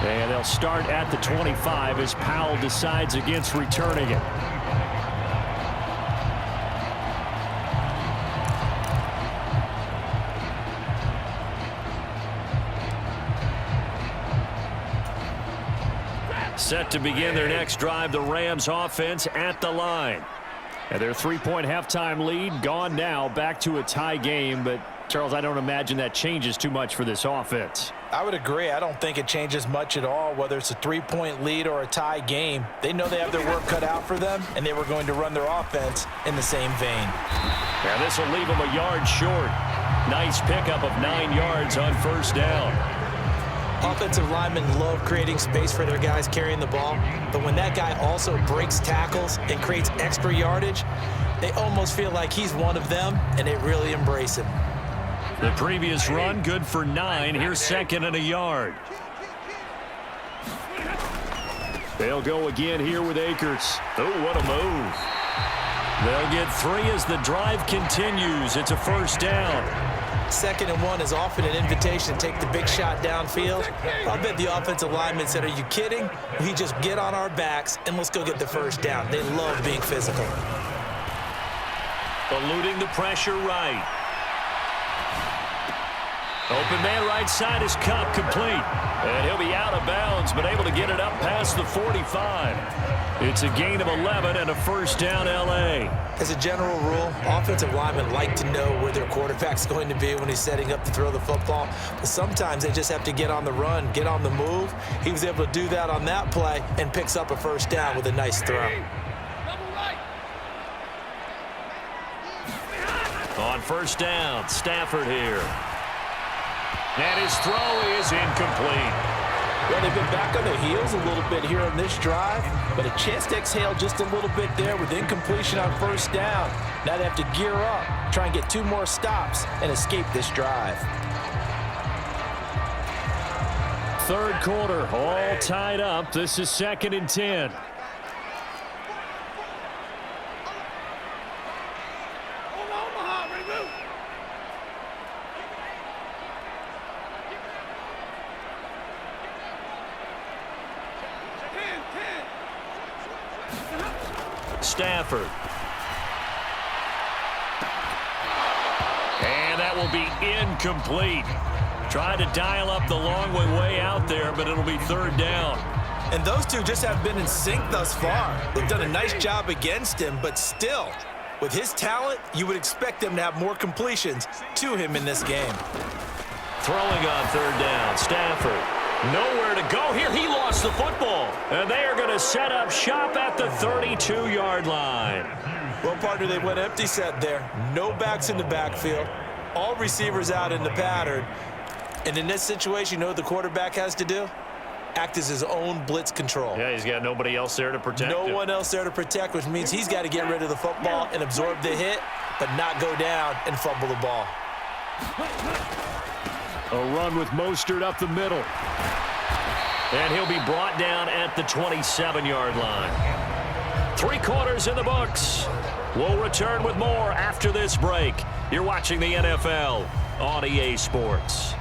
And they'll start at the 25 as Powell decides against returning it. Set to begin their next drive, the Rams offense at the line. And their 3-point halftime lead gone now, back to a tie game. But, Charles, I don't imagine that changes too much for this offense. I would agree. I don't think it changes much at all, whether it's a 3-point lead or a tie game. They know they have their work cut out for them, and they were going to run their offense in the same vein. Yeah, this will leave them a yard short. Nice pickup of 9 yards on first down. Offensive linemen love creating space for their guys carrying the ball, but when that guy also breaks tackles and creates extra yardage, they almost feel like he's one of them, and they really embrace him. The previous run, good for 9. Here's second and a yard. They'll go again here with Akers. Oh, what a move. They'll get 3 as the drive continues. It's a first down. 2nd and 1 is often an invitation to take the big shot downfield. I'll bet the offensive lineman said, are you kidding? We just get on our backs and let's go get the first down. They love being physical. Eluding the pressure right. Open man right side is Cup, complete. And he'll be out of bounds, but able to get it up past the 45. It's a gain of 11 and a first down, L.A. As a general rule, offensive linemen like to know where their quarterback's going to be when he's setting up to throw the football. But sometimes they just have to get on the run, get on the move. He was able to do that on that play and picks up a first down with a nice throw. On first down, Stafford here. And his throw is incomplete. Well, they've been back on their heels a little bit here on this drive, but a chance to exhale just a little bit there with incompletion on first down. Now they have to gear up, try and get 2 more stops, and escape this drive. Third quarter, all tied up. This is 2nd and 10. Stafford. And that will be incomplete. Trying to dial up the long way out there, but it'll be third down. And those two just have been in sync thus far. They've done a nice job against him, but still, with his talent, you would expect them to have more completions to him in this game. Throwing on third down, Stafford. Nowhere to go here. He lost the football. And they are going to set up shop at the 32-yard line. Well, partner, they went empty set there. No backs in the backfield. All receivers out in the pattern. And in this situation, you know what the quarterback has to do? Act as his own blitz control. Yeah, he's got nobody else there to protect him. No one else there to protect, which means he's got to get rid of the football and absorb the hit, but not go down and fumble the ball. A run with Mostert up the middle. And he'll be brought down at the 27-yard line. 3 quarters in the books. We'll return with more after this break. You're watching the NFL on EA Sports.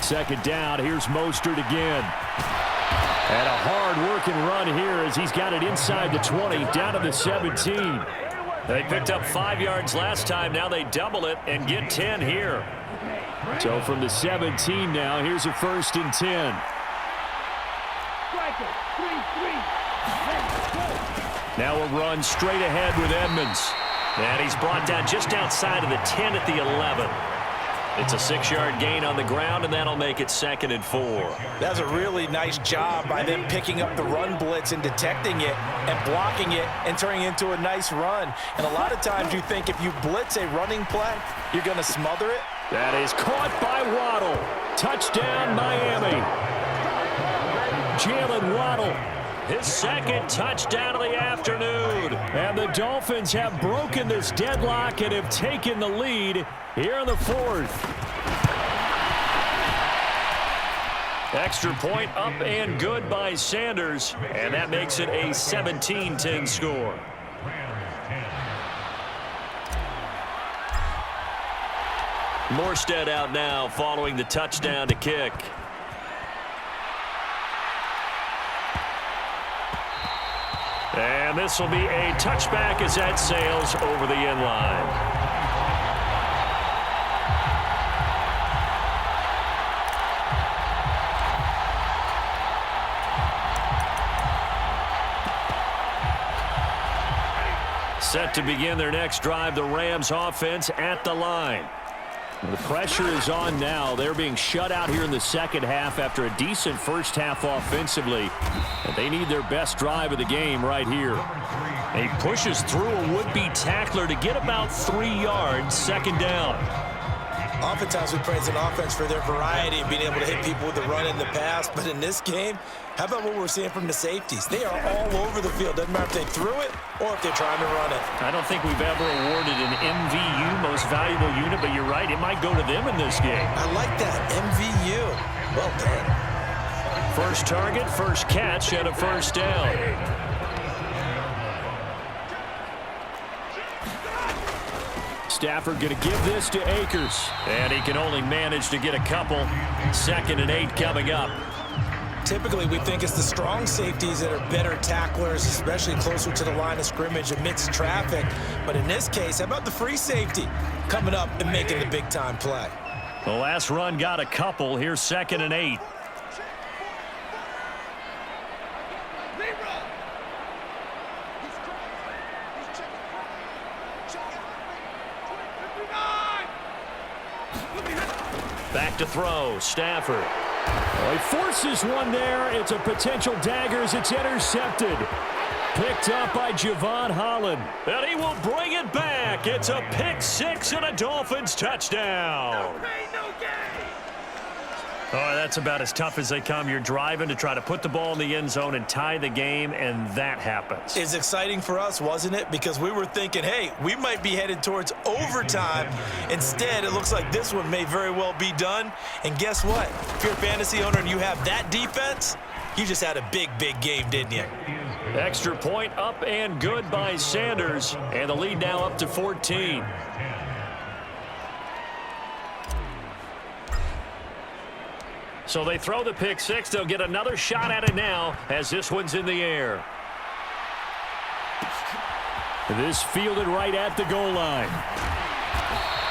Second down, here's Mostert again. And a hard-working run here as he's got it inside the 20, down to the 17. They picked up 5 yards last time. Now they double it and get 10 here. So from the 17 now, here's a 1st and 10. Now a run straight ahead with Edmonds. And he's brought down just outside of the 10 at the 11. It's a 6-yard gain on the ground, and that'll make it 2nd and 4. That's a really nice job by them picking up the run blitz and detecting it and blocking it and turning it into a nice run. And a lot of times you think if you blitz a running play, you're going to smother it. That is caught by Waddle. Touchdown, Miami. Jalen Waddle, his 2nd touchdown of the afternoon. And the Dolphins have broken this deadlock and have taken the lead here in the 4th. Extra point up and good by Sanders, and that makes it a 17-10 score. Morstead out now following the touchdown to kick. And this will be a touchback as that sails over the end line. Set to begin their next drive, the Rams offense at the line. The pressure is on now. They're being shut out here in the second half after a decent first half offensively. And they need their best drive of the game right here. He pushes through a would-be tackler to get about 3 yards, second down. Oftentimes we praise an offense for their variety and being able to hit people with the run in the pass. But in this game, how about what we're seeing from the safeties? They are all over the field. Doesn't matter if they threw it or if they're trying to run it. I don't think we've ever awarded an MVU, most valuable unit, but you're right. It might go to them in this game. I like that, MVU. Well done. First target, first catch, and a first down. Stafford going to give this to Akers. And he can only manage to get a couple. 2nd and 8 coming up. Typically, we think it's the strong safeties that are better tacklers, especially closer to the line of scrimmage amidst traffic. But in this case, how about the free safety coming up and making the big-time play? The last run got a couple. Here's 2nd and 8. Back to throw, Stafford. Well, he forces one there. It's a potential dagger as it's intercepted. Picked up by Javon Holland. And he will bring it back. It's a pick six and a Dolphins touchdown. No pain, no gain. Oh, that's about as tough as they come. You're driving to try to put the ball in the end zone and tie the game, and that happens. It's exciting for us, wasn't it? Because we were thinking, hey, we might be headed towards overtime. Instead, it looks like this one may very well be done. And guess what? If you're a fantasy owner and you have that defense, you just had a big, big game, didn't you? Extra point up and good by Sanders, and the lead now up to 14. So they throw the pick six. They'll get another shot at it now as this one's in the air. This fielded right at the goal line.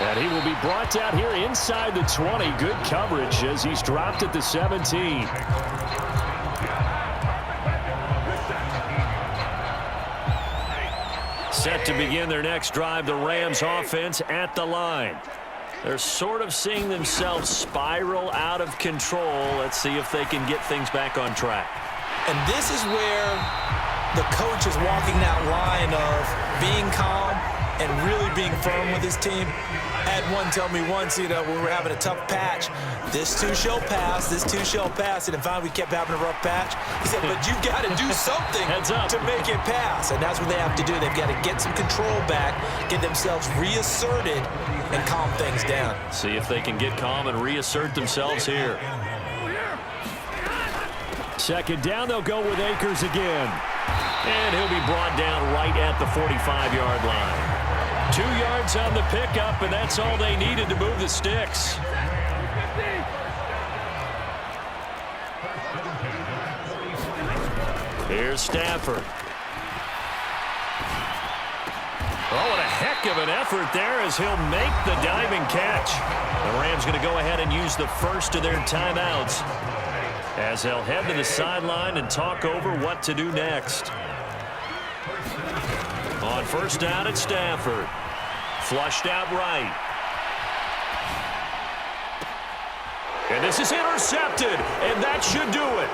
And he will be brought down here inside the 20. Good coverage as he's dropped at the 17. Set to begin their next drive, the Rams offense at the line. They're sort of seeing themselves spiral out of control. Let's see if they can get things back on track. And this is where the coach is walking that line of being calm and really being firm with his team. I had one tell me once, when we were having a tough patch, this too shall pass, this too shall pass. And finally we kept having a rough patch. He said, but you've got to do something to make it pass. And that's what they have to do. They've got to get some control back, get themselves reasserted, and calm things down. See if they can get calm and reassert themselves here. Second down, they'll go with Akers again. And he'll be brought down right at the 45-yard line. 2 yards on the pickup, and that's all they needed to move the sticks. Here's Stafford. Oh, what a heck of an effort there as he'll make the diving catch. The Rams going to go ahead and use the first of their timeouts as they'll head to the sideline and talk over what to do next. On first down at Stafford. Flushed out right. And this is intercepted, and that should do it.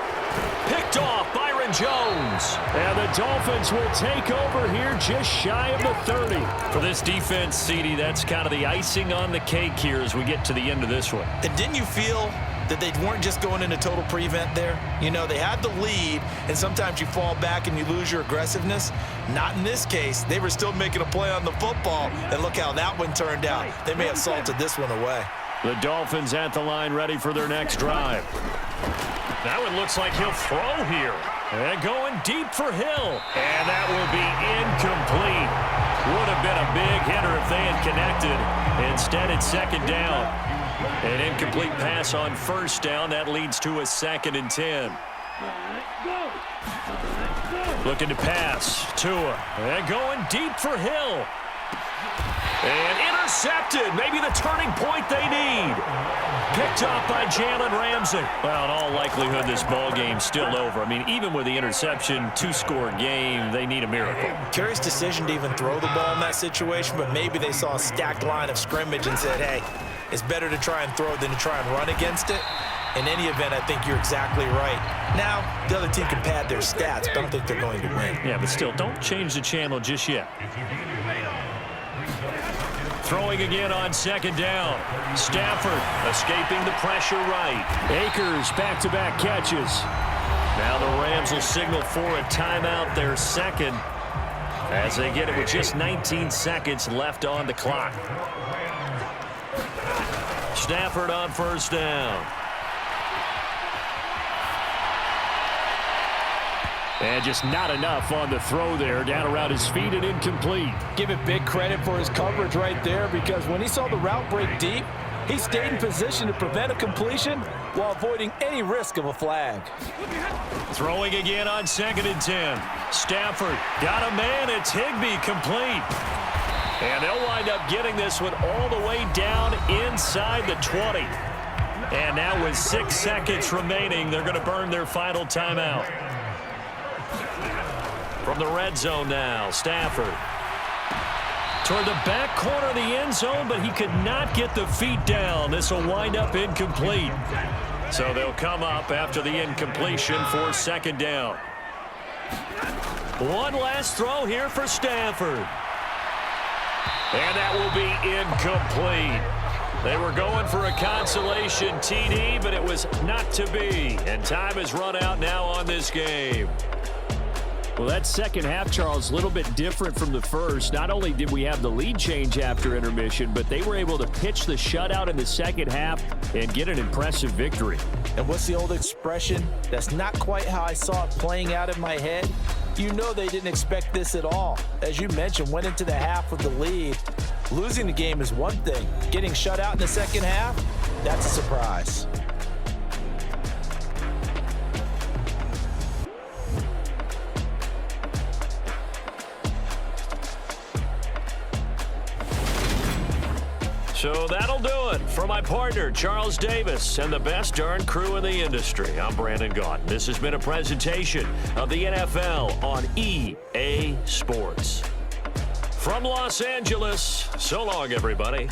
Picked off Byron Jones. And the Dolphins will take over here just shy of the 30. For this defense, CD, that's kind of the icing on the cake here as we get to the end of this one. And didn't you feel that they weren't just going into total prevent there? They had the lead, and sometimes you fall back and you lose your aggressiveness. Not in this case. They were still making a play on the football, and look how that one turned out. They may have salted this one away. The Dolphins at the line ready for their next drive. Now it looks like he'll throw here. And going deep for Hill. And that will be incomplete. Would have been a big hitter if they had connected. Instead, it's second down. An incomplete pass on first down. That leads to a 2nd and 10. Looking to pass. Tua. And going deep for Hill. And intercepted. Maybe the turning point they need. Picked up by Jalen Ramsey. Well, in all likelihood, this ball game's still over. I mean, even with the interception, 2-score game, they need a miracle. Curious decision to even throw the ball in that situation, but maybe they saw a stacked line of scrimmage and said, hey, it's better to try and throw than to try and run against it. In any event, I think you're exactly right. Now, the other team can pad their stats, but I don't think they're going to win. Yeah, but still, don't change the channel just yet. Throwing again on second down. Stafford escaping the pressure right. Akers back-to-back catches. Now the Rams will signal for a timeout, their second, as they get it with just 19 seconds left on the clock. Stafford on first down. And just not enough on the throw there. Down around his feet and incomplete. Give it big credit for his coverage right there, because when he saw the route break deep, he stayed in position to prevent a completion while avoiding any risk of a flag. Throwing again on 2nd and 10. Stafford got a man. It's Higbee complete. And they'll wind up getting this one all the way down inside the 20. And now with 6 seconds remaining, they're going to burn their final timeout. From the red zone now, Stafford. Toward the back corner of the end zone, but he could not get the feet down. This will wind up incomplete. So they'll come up after the incompletion for second down. One last throw here for Stafford. And that will be incomplete. They were going for a consolation TD, but it was not to be. And time has run out now on this game. Well, that second half, Charles, a little bit different from the first. Not only did we have the lead change after intermission, but they were able to pitch the shutout in the second half and get an impressive victory. And what's the old expression? That's not quite how I saw it playing out in my head. You know they didn't expect this at all. As you mentioned, went into the half with the lead. Losing the game is one thing. Getting shut out in the second half, that's a surprise. So that'll do it for my partner, Charles Davis, and the best darn crew in the industry. I'm Brandon Gaudin. This has been a presentation of the NFL on EA Sports. From Los Angeles, so long, everybody.